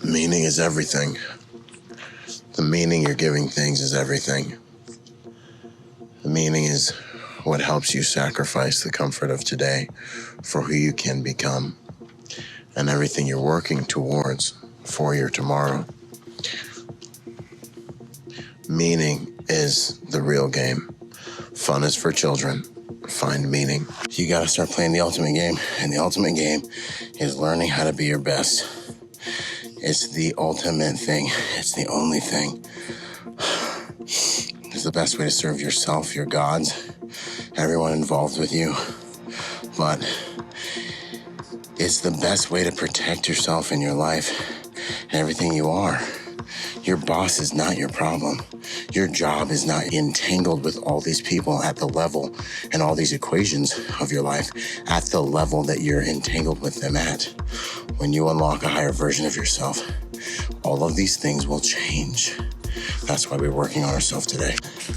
Meaning is everything. The meaning you're giving things is everything. The meaning is what helps you sacrifice the comfort of today for who you can become, and everything you're working towards for your tomorrow. Meaning is the real game. Fun is for children. Find meaning. You gotta start playing the ultimate game, and the ultimate game is learning how to be your best. It's the ultimate thing. It's the only thing. It's the best way to serve yourself, your gods, everyone involved with you. But it's the best way to protect yourself in your life and everything you are. Your boss is not your problem. Your job is not entangled with all these people at the level and all these equations of your life at the level that you're entangled with them at. When you unlock a higher version of yourself, all of these things will change. That's why we're working on ourselves today.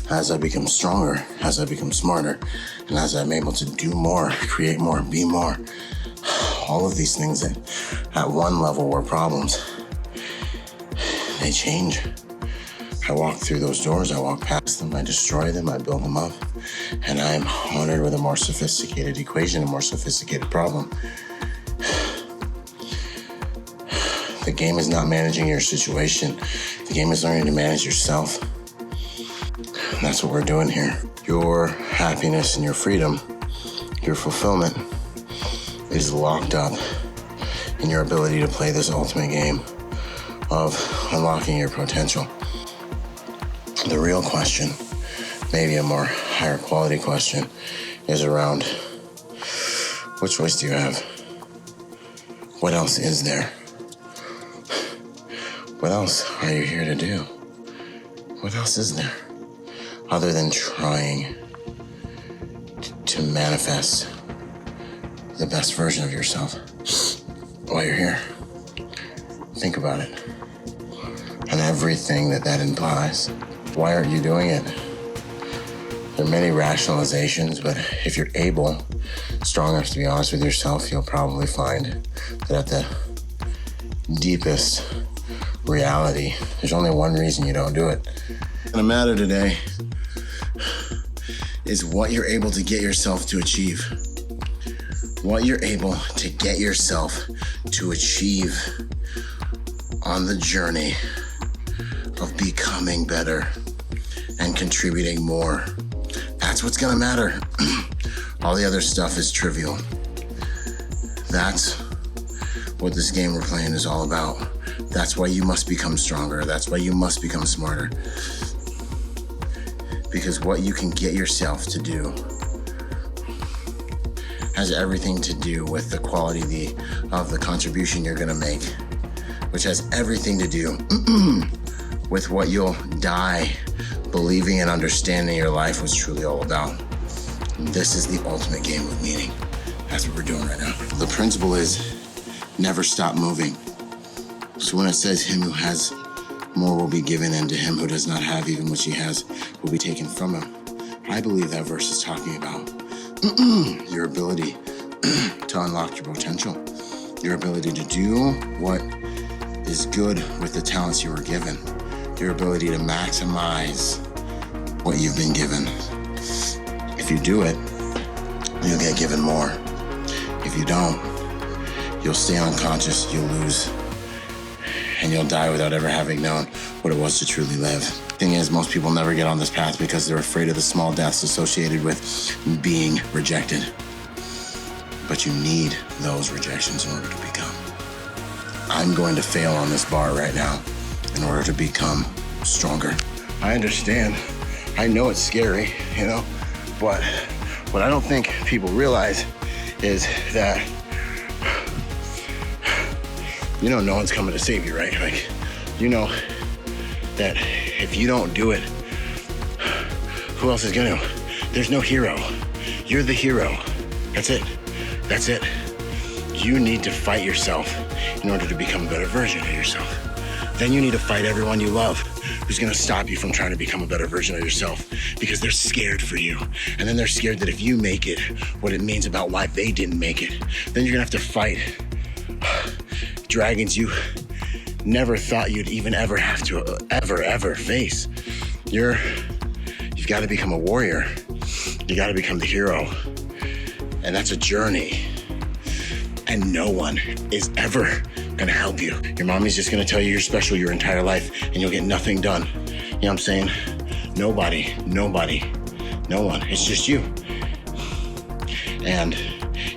As I become stronger, as I become smarter, and as I'm able to do more, create more, be more, all of these things that at one level were problems, they change. I walk through those doors, I walk past them, I destroy them, I build them up, and I am honored with a more sophisticated equation, a more sophisticated problem. The game is not managing your situation. The game is learning to manage yourself. And that's what we're doing here. Your happiness and your freedom, your fulfillment is locked up in your ability to play this ultimate game of unlocking your potential. The real question, maybe a more higher quality question, is around what choice do you have? What else is there? What else are you here to do? What else is there other than trying to manifest the best version of yourself while you're here? Think about it and everything that implies. Why aren't you doing it? There are many rationalizations, but if you're strong enough to be honest with yourself, you'll probably find that at the deepest reality, there's only one reason you don't do it. The matter today is what you're able to get yourself to achieve. What you're able to get yourself to achieve on the journey of becoming better and contributing more. That's what's gonna matter. All the other stuff is trivial. That's what this game we're playing is all about. That's why you must become stronger. That's why you must become smarter. Because what you can get yourself to do has everything to do with the quality of the contribution you're gonna make, which has everything to do with what you'll die believing and understanding your life was truly all about. This is the ultimate game of meaning. That's what we're doing right now. The principle is never stop moving. So when it says him who has more will be given, and to him who does not have even what he has will be taken from him, I believe that verse is talking about your ability to unlock your potential, your ability to do what is good with the talents you were given, your ability to maximize what you've been given. If you do it, you'll get given more. If you don't, you'll stay unconscious, you'll lose, and you'll die without ever having known what it was to truly live. Thing is, most people never get on this path because they're afraid of the small deaths associated with being rejected. But you need those rejections in order to become. I'm going to fail on this bar right now in order to become stronger. I understand. I know it's scary, but what I don't think people realize is that, no one's coming to save you, right? Like, that if you don't do it, who else is gonna? There's no hero. You're the hero. That's it. You need to fight yourself in order to become a better version of yourself. Then you need to fight everyone you love who's gonna stop you from trying to become a better version of yourself because they're scared for you. And then they're scared that if you make it, what it means about why they didn't make it, then you're gonna have to fight dragons you never thought you'd even ever have to ever face. You've got to become a warrior. You got to become the hero. And that's a journey. And no one is ever gonna help you. Your mommy's just gonna tell you you're special your entire life and you'll get nothing done. You know what I'm saying? Nobody, no one. It's just you. And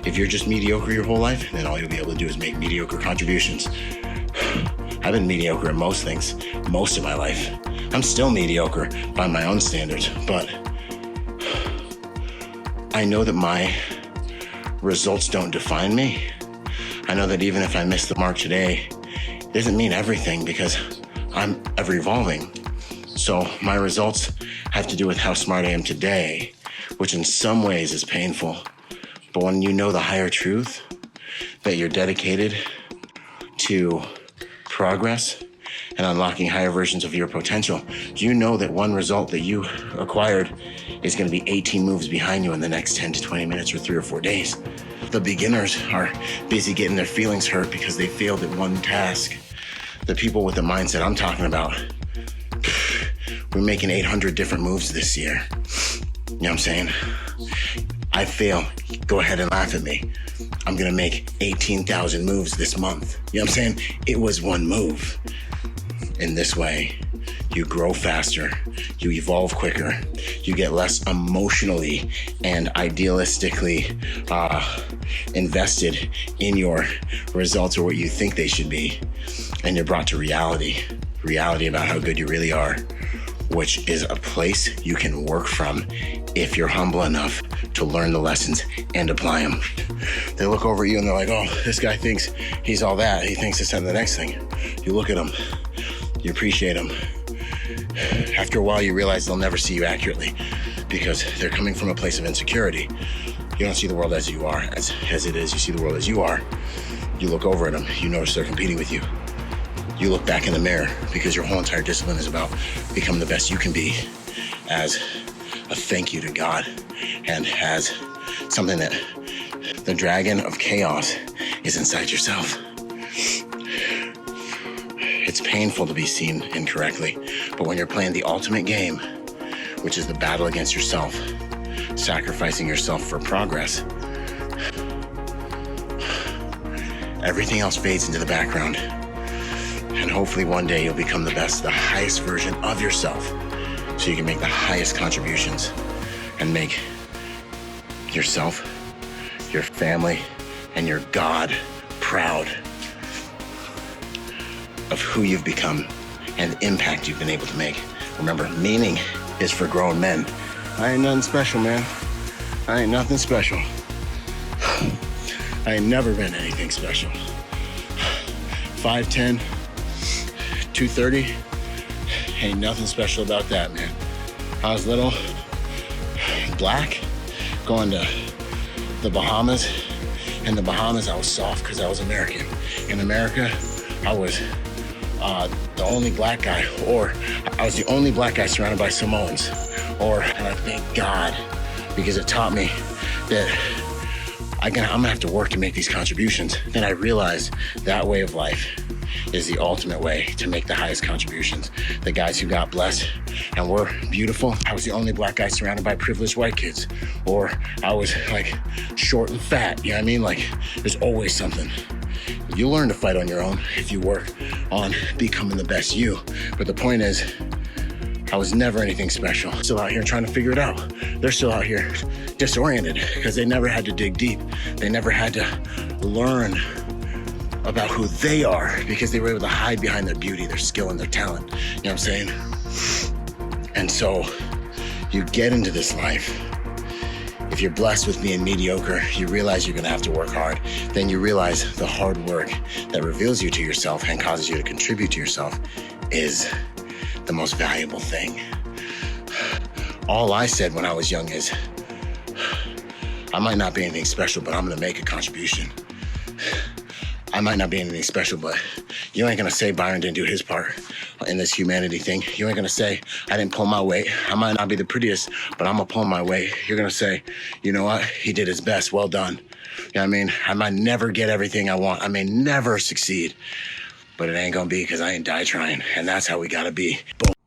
if you're just mediocre your whole life, then all you'll be able to do is make mediocre contributions. I've been mediocre at most things, most of my life. I'm still mediocre by my own standards, but I know that my results don't define me. I know that even if I miss the mark today, it doesn't mean everything because I'm ever evolving. So my results have to do with how smart I am today, which in some ways is painful. But when you know the higher truth, that you're dedicated to progress and unlocking higher versions of your potential, you know that one result that you acquired is going to be 18 moves behind you in the next 10 to 20 minutes or 3 or 4 days. The beginners are busy getting their feelings hurt because they failed at one task. The people with the mindset I'm talking about, we're making 800 different moves this year. You know what I'm saying? I fail. Go ahead and laugh at me. I'm going to make 18,000 moves this month. You know what I'm saying? It was one move. In this way, you grow faster, you evolve quicker, you get less emotionally and idealistically invested in your results or what you think they should be. And you're brought to reality about how good you really are, which is a place you can work from if you're humble enough to learn the lessons and apply them. They look over at you and they're like, oh, this guy thinks he's all that. He thinks this and the next thing. You look at him, you appreciate him. After a while, you realize they'll never see you accurately because they're coming from a place of insecurity. You don't see the world as you are, as it is. You see the world as you are. You look over at them, you notice they're competing with you. You look back in the mirror because your whole entire discipline is about becoming the best you can be as a thank you to God and as something that the dragon of chaos is inside yourself. It's painful to be seen incorrectly, but when you're playing the ultimate game, which is the battle against yourself, sacrificing yourself for progress, everything else fades into the background. And hopefully one day you'll become the best, the highest version of yourself, so you can make the highest contributions and make yourself, your family, and your God proud of who you've become and the impact you've been able to make. Remember, meaning is for grown men. I ain't nothing special, man. I ain't nothing special. I ain't never been anything special. 5'10", 230, ain't nothing special about that, man. I was little, black, going to the Bahamas. In the Bahamas, I was soft because I was American. In America, I was the only black guy, or I was the only black guy surrounded by Samoans. And I thank God, because it taught me that I'm gonna have to work to make these contributions. Then I realized that way of life is the ultimate way to make the highest contributions. The guys who got blessed and were beautiful, I was the only black guy surrounded by privileged white kids. Or I was like short and fat, you know what I mean? Like there's always something. You learn to fight on your own if you work on becoming the best you. But the point is, I was never anything special. Still out here trying to figure it out. They're still out here disoriented because they never had to dig deep. They never had to learn about who they are because they were able to hide behind their beauty, their skill, and their talent. You know what I'm saying? And so you get into this life. If you're blessed with being mediocre, you realize you're gonna have to work hard. Then you realize the hard work that reveals you to yourself and causes you to contribute to yourself is the most valuable thing. All I said when I was young is, I might not be anything special, but I'm gonna make a contribution. I might not be anything special, but you ain't gonna say Byron didn't do his part in this humanity thing. You ain't gonna say I didn't pull my weight. I might not be the prettiest, but I'm gonna pull my weight. You're gonna say, you know what? He did his best. Well done. You know what I mean? I might never get everything I want. I may never succeed, but it ain't gonna be because I ain't die trying. And that's how we gotta be. Boom.